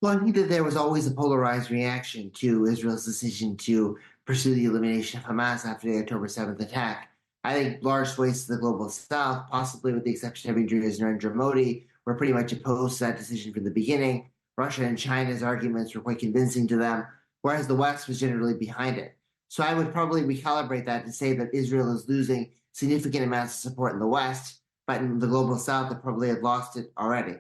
Well, I think that there was always a polarized reaction to Israel's decision to pursue the elimination of Hamas after the October 7th attack. I think large swathes of the global south, possibly with the exception of India's Narendra Modi, were pretty much opposed to that decision from the beginning. Russia and China's arguments were quite convincing to them, whereas the West was generally behind it. So I would probably recalibrate that to say that Israel is losing significant amounts of support in the West, but in the global south, it probably had lost it already.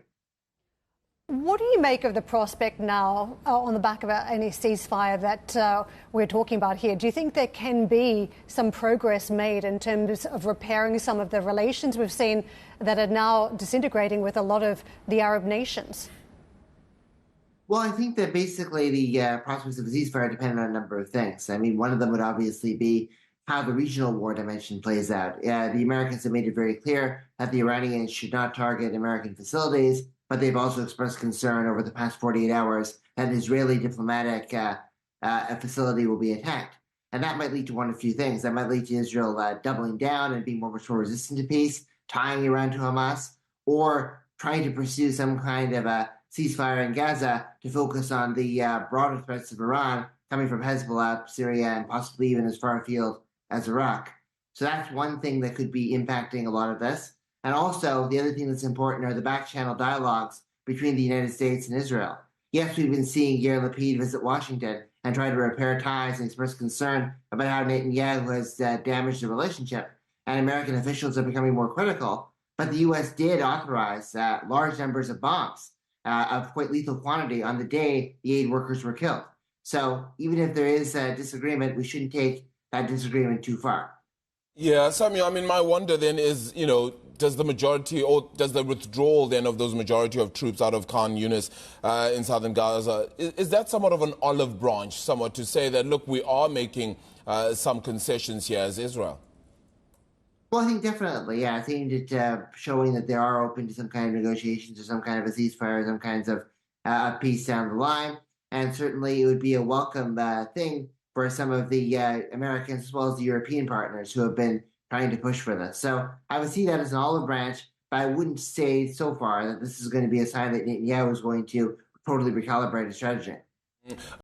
What do you make of the prospect now on the back of any ceasefire that we're talking about here? Do you think there can be some progress made in terms of repairing some of the relations we've seen that are now disintegrating with a lot of the Arab nations? Well, I think that basically the prospects of a ceasefire depend on a number of things. I mean, one of them would obviously be how the regional war dimension plays out. The Americans have made it very clear that the Iranians should not target American facilities, but they've also expressed concern over the past 48 hours that an Israeli diplomatic facility will be attacked. And that might lead to one of a few things. That might lead to Israel doubling down and being much more resistant to peace, tying Iran to Hamas, or trying to pursue some kind of a ceasefire in Gaza to focus on the broader threats of Iran coming from Hezbollah, Syria, and possibly even as far afield as Iraq. So that's one thing that could be impacting a lot of this. And also, the other thing that's important are the back-channel dialogues between the United States and Israel. Yes, we've been seeing Yair Lapid visit Washington and try to repair ties and express concern about how Netanyahu has damaged the relationship, and American officials are becoming more critical. But the U.S. did authorize large numbers of bombs of quite lethal quantity on the day the aid workers were killed. So even if there is a disagreement, we shouldn't take that disagreement too far. Yeah, Samuel, I mean, my wonder then is, does the majority or does the withdrawal then of those majority of troops out of Khan Yunis in southern Gaza, is that somewhat of an olive branch, somewhat to say that, look, we are making some concessions here as Israel? Well, I think definitely, yeah. I think that showing that they are open to some kind of negotiations or some kind of a ceasefire, some kinds of peace down the line. And certainly it would be a welcome thing for some of the Americans as well as the European partners who have been trying to push for this. So I would see that as an olive branch, but I wouldn't say so far that this is going to be a sign that Netanyahu is going to totally recalibrate his strategy.